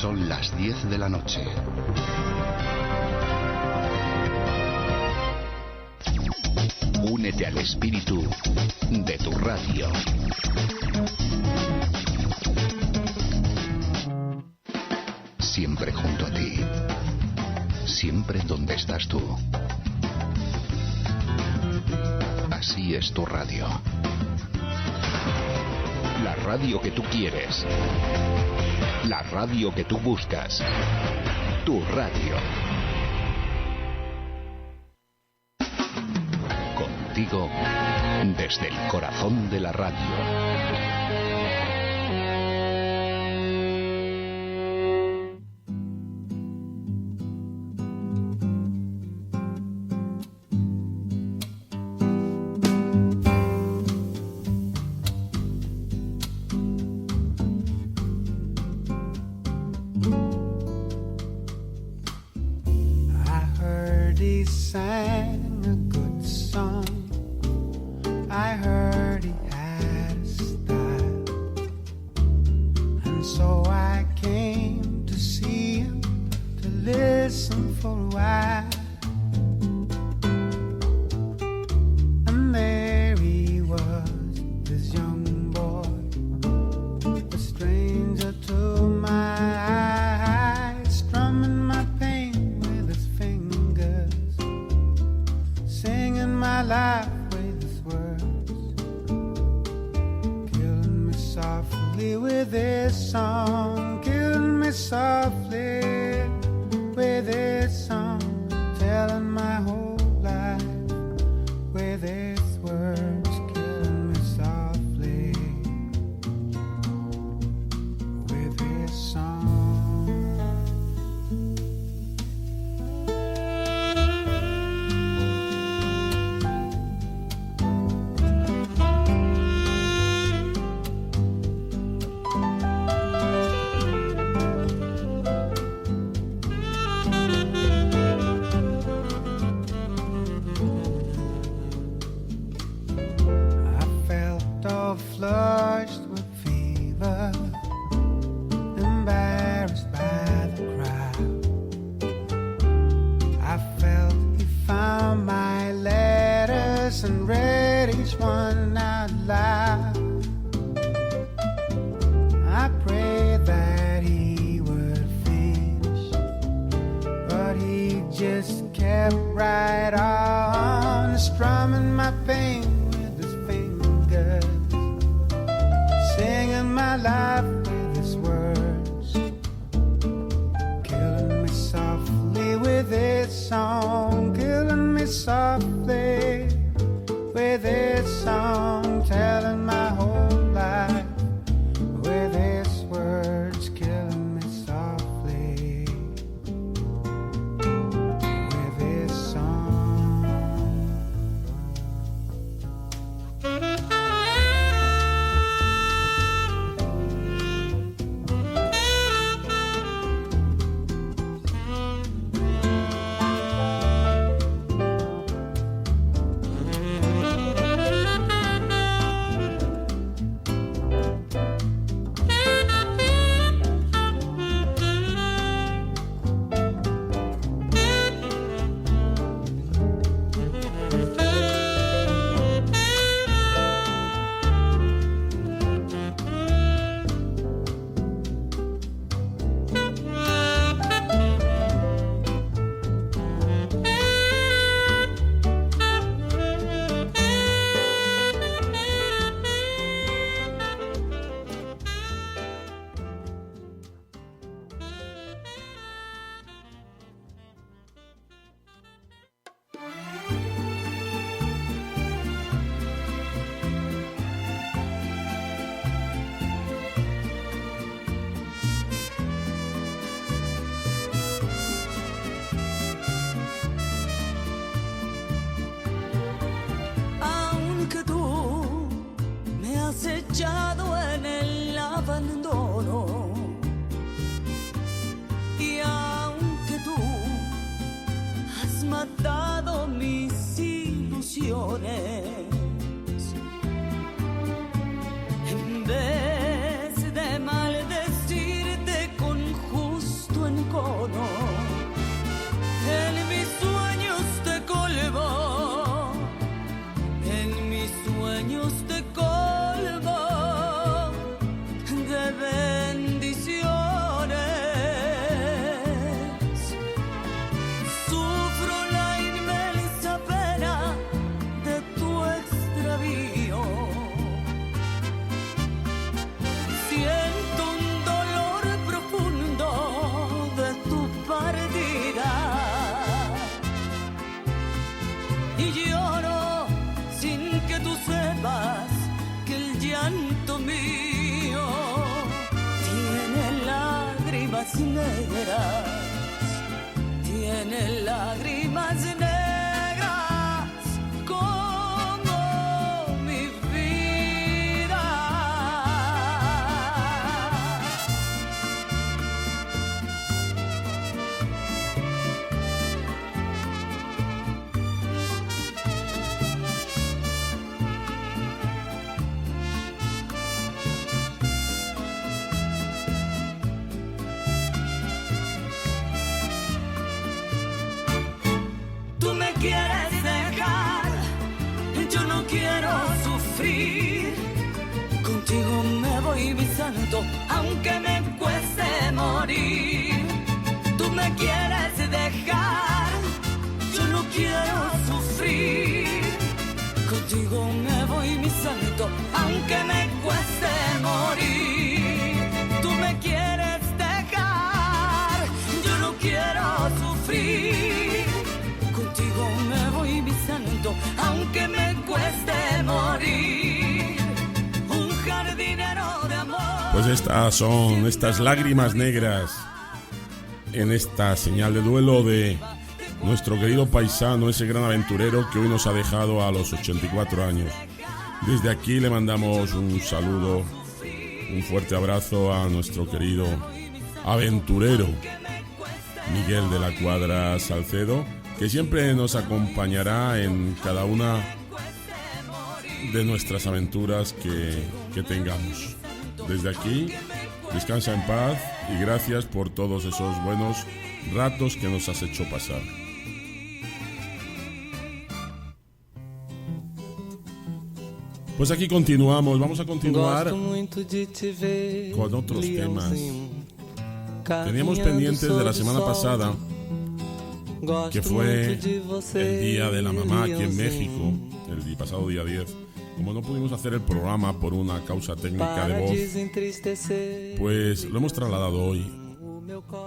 Son las 10 de la noche. Únete al espíritu de tu radio. Siempre junto a ti. Siempre donde estás tú. Así es tu radio. La radio que tú quieres. La radio que tú buscas. Tu radio. Contigo desde el corazón de la radio. En vez de maldecirte con justicia, llanto mío tiene lágrimas negras, tiene lágrimas negras como mi vida. Tú me quieres dejar, yo no quiero sufrir. Contigo me voy, mi santo, aunque me cueste morir. Tú me quieres dejar, yo no quiero sufrir. Contigo me voy, mi santo, aunque me cueste morir. Tú me quieres dejar, yo no quiero sufrir. Contigo me voy, mi santo, aunque me cueste morir. Un jardinero de amor. Pues estas lágrimas negras en esta señal de duelo de nuestro querido paisano, ese gran aventurero que hoy nos ha dejado a los 84 años. Desde aquí le mandamos un saludo, un fuerte abrazo a nuestro querido aventurero Miguel de la Cuadra Salcedo, que siempre nos acompañará en cada una de nuestras aventuras que tengamos. Desde aquí, descansa en paz y gracias por todos esos buenos ratos que nos has hecho pasar. Pues aquí continuamos, vamos a continuar con otros temas. Teníamos pendientes de la semana pasada, que fue el Día de la Mamá aquí en México, el pasado día 10. Como no pudimos hacer el programa por una causa técnica de voz, pues lo hemos trasladado hoy.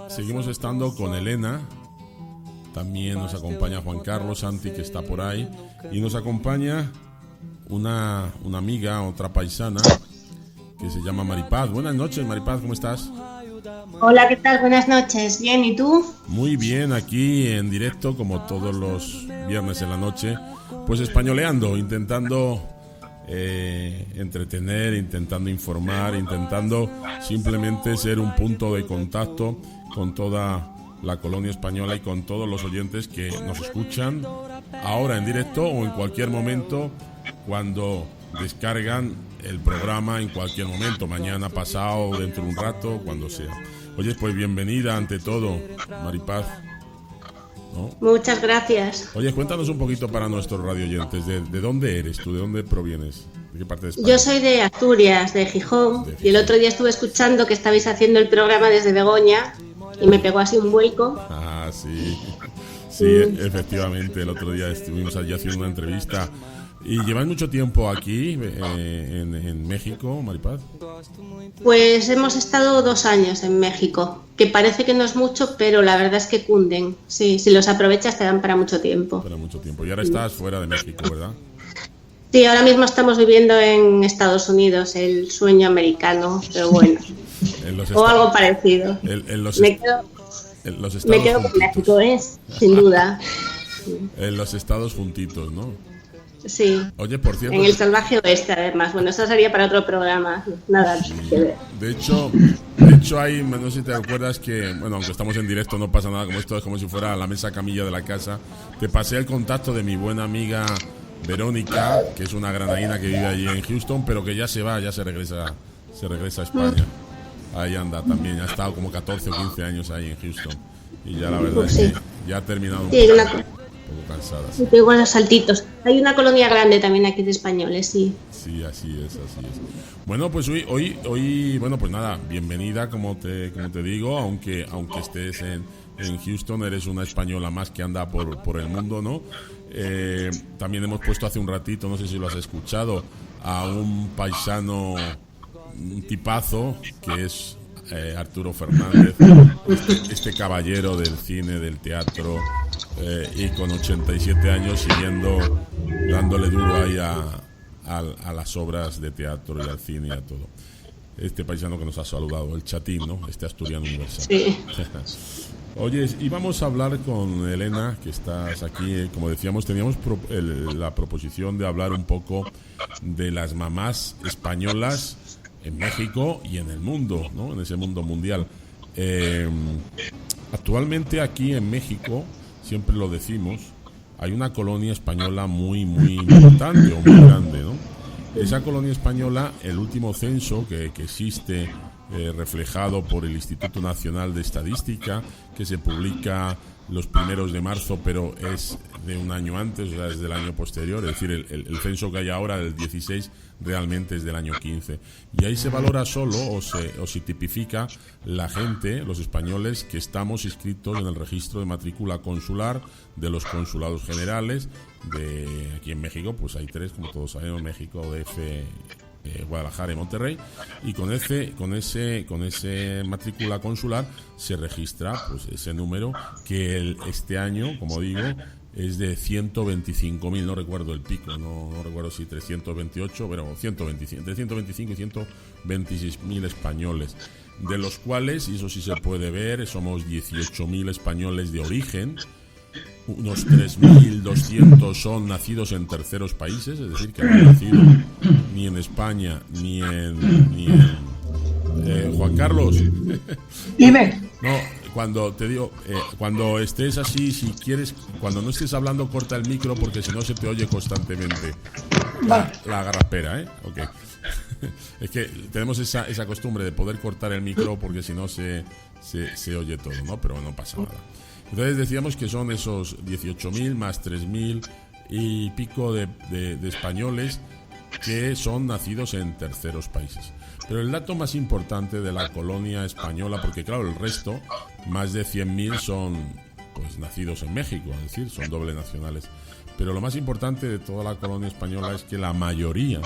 Seguimos estando con Elena, también nos acompaña Juan Carlos Santi, que está por ahí, y nos acompaña una amiga, otra paisana, que se llama Maripaz. Buenas noches, Maripaz, ¿cómo estás? Hola, ¿qué tal? Buenas noches. Bien, ¿y tú? Muy bien, aquí en directo, como todos los viernes en la noche, pues españoleando, intentando entretener, intentando informar, intentando simplemente ser un punto de contacto con toda la colonia española y con todos los oyentes que nos escuchan ahora en directo o en cualquier momento cuando descargan el programa, en cualquier momento, mañana, pasado, dentro de un rato, cuando sea. Oye, pues bienvenida ante todo, Maripaz, ¿no? Muchas gracias. Oye, cuéntanos un poquito para nuestros radioyentes, ¿de dónde eres tú? ¿De dónde provienes? ¿De qué parte de España? Yo soy de Asturias, de Gijón, y el otro día estuve escuchando que estabais haciendo el programa desde Begoña y me pegó así un vuelco. Ah, sí. Sí, efectivamente, el otro día estuvimos allí haciendo una entrevista. ¿Y lleváis mucho tiempo aquí en México, Maripaz? Pues hemos estado 2 años en México, que parece que no es mucho, pero la verdad es que cunden. Sí, si los aprovechas te dan para mucho tiempo. Para mucho tiempo. Y ahora estás fuera de México, ¿verdad? Sí, ahora mismo estamos viviendo en Estados Unidos, el sueño americano, pero bueno. O algo parecido. Me quedo con México, sin duda. En los estados juntitos, ¿no? Sí. Oye, por cierto, en el salvaje oeste, además. Bueno, eso sería para otro programa. Nada que ver. De hecho hay, no sé si te acuerdas que, bueno, aunque estamos en directo no pasa nada, como esto es como si fuera la mesa camilla de la casa. Te pasé el contacto de mi buena amiga Verónica, que es una granadina que vive allí en Houston, pero que ya se va, ya se regresa a España. Ahí anda también, ha estado como 14 o 15 años ahí en Houston. Y ya la verdad es que ya ha terminado un poco cansada. Sí, tengo buenos saltitos. Hay una colonia grande también aquí de españoles, sí. Sí, así es. Bueno, pues hoy, bueno, pues nada, bienvenida, como te digo, aunque estés en Houston, eres una española más que anda por el mundo, ¿no? También hemos puesto hace un ratito, no sé si lo has escuchado, a un paisano, un tipazo, que es Arturo Fernández, este caballero del cine, del teatro, y con 87 años siguiendo dándole duro ahí a las obras de teatro y al cine y a todo. Este paisano que nos ha saludado, el Chatín, ¿no? Este asturiano universal. Sí. Oye, y vamos a hablar con Elena, que estás aquí. Como decíamos, teníamos la proposición de hablar un poco de las mamás españolas en México y en el mundo, ¿no? En ese mundo mundial. Actualmente aquí en México, siempre lo decimos, hay una colonia española muy importante o muy grande, ¿no? Esa colonia española, el último censo que existe, reflejado por el Instituto Nacional de Estadística, que se publica los 1 de marzo, pero es de un año antes, o sea, es del año posterior, es decir, el censo que hay ahora, del 16, realmente es del año 15. Y ahí se valora solo, o se tipifica la gente, los españoles, que estamos inscritos en el registro de matrícula consular de los consulados generales. De aquí en México, pues hay 3, como todos sabemos, México, DF, Guadalajara y Monterrey, y con ese matrícula consular se registra pues ese número que este año, como digo, es de 125.000, no recuerdo el pico, no recuerdo si 328, pero 125, entre 125 y 126.000 españoles, de los cuales, y eso sí se puede ver, somos 18.000 españoles de origen. Unos 3.200 son nacidos en terceros países, es decir, que no han nacido ni en España ni en Juan Carlos. Dime. No, cuando te digo, cuando estés así, si quieres, cuando no estés hablando, corta el micro porque si no se te oye constantemente la garraspera, ¿eh? Okay. Es que tenemos esa costumbre de poder cortar el micro porque si no se oye todo, ¿no? Pero no pasa nada. Entonces decíamos que son esos 18.000 más 3.000 y pico de españoles que son nacidos en terceros países. Pero el dato más importante de la colonia española, porque claro, el resto, más de 100.000 son pues nacidos en México, es decir, son doble nacionales. Pero lo más importante de toda la colonia española es que la mayoría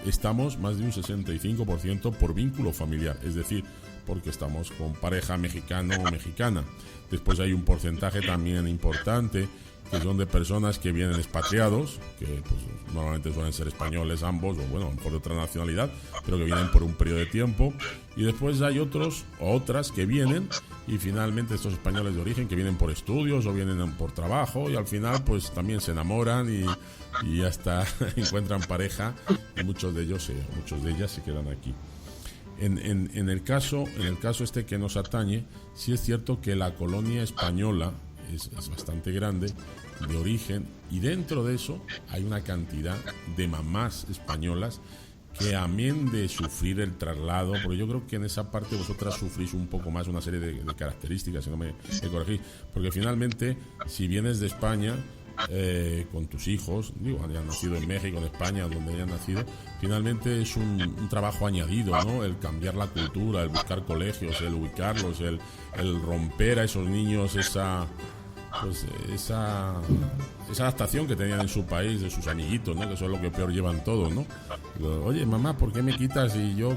estamos más de un 65% por vínculo familiar, es decir, porque estamos con pareja mexicano o mexicana. Después hay un porcentaje también importante que son de personas que vienen expatriados, que pues normalmente suelen ser españoles ambos, o bueno, por otra nacionalidad, pero que vienen por un periodo de tiempo. Y después hay otros o otras que vienen, y finalmente estos españoles de origen que vienen por estudios o vienen por trabajo, y al final pues también se enamoran y hasta encuentran pareja, y muchos de ellas se quedan aquí. En el caso este que nos atañe, sí es cierto que la colonia española es bastante grande, de origen, y dentro de eso hay una cantidad de mamás españolas que, amén de sufrir el traslado, porque yo creo que en esa parte vosotras sufrís un poco más una serie de características, si no me corregís, porque finalmente si vienes de España con tus hijos, digo, hayan nacido en México, en España, donde hayan nacido, finalmente es un trabajo añadido, ¿no? El cambiar la cultura, el buscar colegios, el ubicarlos, el romper a esos niños esa adaptación que tenían en su país, de sus amiguitos, ¿no? Que eso es lo que peor llevan todos, ¿no? Oye, mamá, ¿por qué me quitas si yo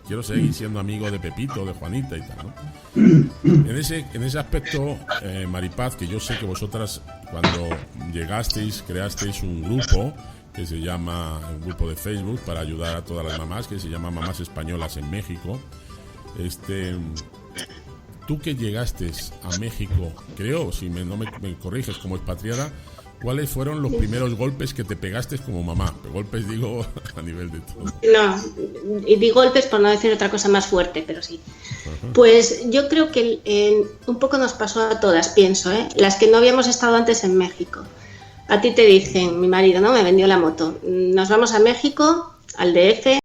quiero seguir siendo amigo de Pepito, de Juanita y tal, ¿no? En ese aspecto, Maripaz, que yo sé que vosotras cuando llegasteis creasteis un grupo que se llama, un grupo de Facebook para ayudar a todas las mamás, que se llama Mamás Españolas en México. Tú que llegaste a México, creo, si no me corriges, como expatriada, ¿cuáles fueron los primeros golpes que te pegaste como mamá? Golpes, digo, a nivel de todo. No, y di golpes por no decir otra cosa más fuerte, pero sí. Ajá. Pues yo creo que un poco nos pasó a todas, pienso, las que no habíamos estado antes en México. A ti te dicen, mi marido, ¿no? Me vendió la moto. Nos vamos a México, al DF,